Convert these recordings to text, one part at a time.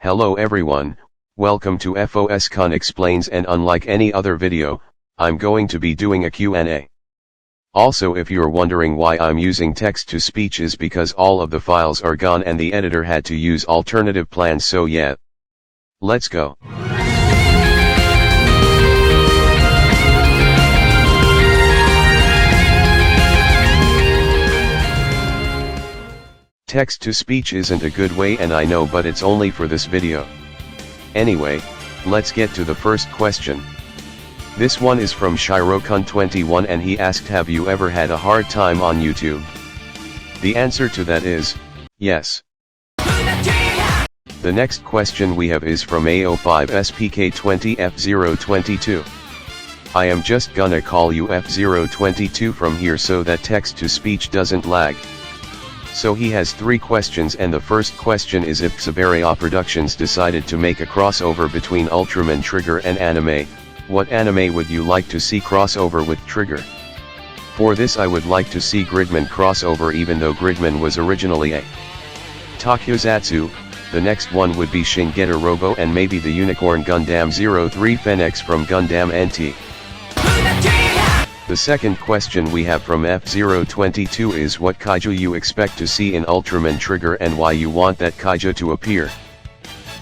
Hello everyone, welcome to Fos-kun Explains, and unlike any other video, I'm going to be doing a Q&A. Also, if you're wondering why I'm using text-to-speech, is because all of the files are gone and the editor had to use alternative plans, so yeah. Let's go. Text-to-speech isn't a good way, and I know, but it's only for this video. Anyway, let's get to the first question. This one is from Shirokun21 and he asked, have you ever had a hard time on YouTube? The answer to that is, yes. The next question we have is from AO5SPK20F022. I am just gonna call you F022 from here so that text-to-speech doesn't lag. So he has 3 questions, and the first question is, if Saveria Productions decided to make a crossover between Ultraman Trigger and anime, what anime would you like to see crossover with Trigger? For this I would like to see Gridman crossover, even though Gridman was originally a Tokusatsu. The next one would be Shingeta Robo and maybe the Unicorn Gundam 03 Phoenix from Gundam NT. The second question we have from F022 is, what kaiju you expect to see in Ultraman Trigger and why you want that kaiju to appear?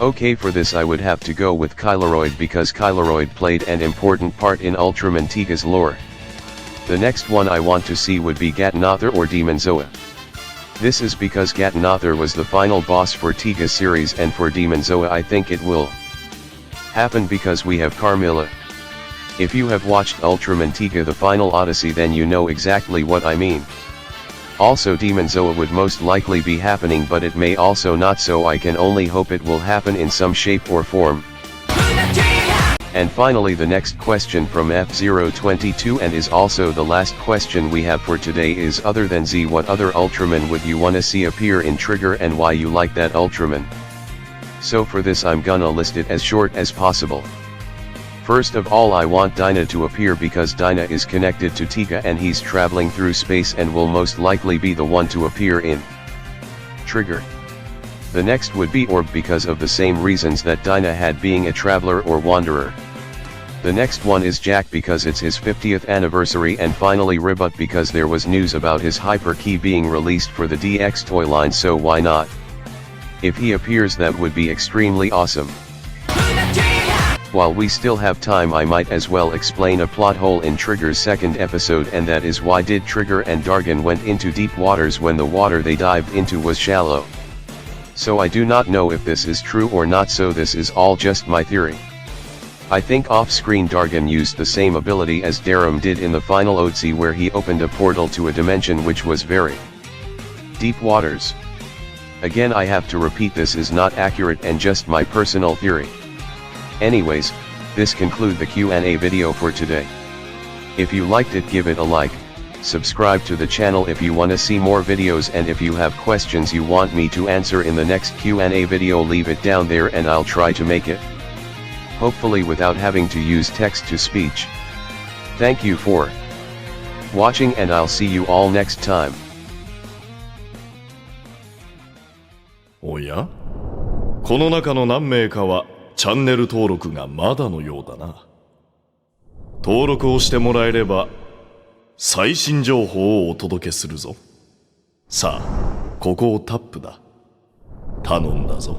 Okay, for this I would have to go with Kyloroid, because Kyloroid played an important part in Ultraman Tiga's lore. The next one I want to see would be Gatnothor or Demonzoa. This is because Gatnothor was the final boss for Tiga series, and for Demonzoa I think it will happen because we have Carmilla. If you have watched Ultraman Tiga The Final Odyssey, then you know exactly what I mean. Also, Demonzoa would most likely be happening, but it may also not, so I can only hope it will happen in some shape or form. And finally, the next question from F022, and is also the last question we have for today, is, other than Z, what other Ultraman would you wanna see appear in Trigger and why you like that Ultraman? So for this I'm gonna list it as short as possible. First of all, I want Dyna to appear because Dyna is connected to Tiga and he's traveling through space and will most likely be the one to appear in Trigger. The next would be Orb because of the same reasons that Dyna had, being a traveler or wanderer. The next one is Jack because it's his 50th anniversary, and finally Ribbut because there was news about his Hyper Key being released for the DX toy line, so why not? If he appears, that would be extremely awesome. While we still have time, I might as well explain a plot hole in Trigger's second episode, and that is, why did Trigger and Dargan went into deep waters when the water they dived into was shallow? So I do not know if this is true or not, so this is all just my theory. I think off-screen Dargan used the same ability as Darum did in the final Odyssey, where he opened a portal to a dimension which was very deep waters. Again, I have to repeat, this is not accurate and just my personal theory. Anyways, this concludes the Q&A video for today. If you liked it, give it a like, subscribe to the channel if you want to see more videos, and if you have questions you want me to answer in the next Q&A video, leave it down there and I'll try to make it. Hopefully without having to use text-to-speech. Thank you for watching, and I'll see you all next time. おや？この中の何名かはチャンネル登録がまだのようだな。登録をしてもらえれば最新情報をお届けするぞ。さあ、ここをタップだ。頼んだぞ。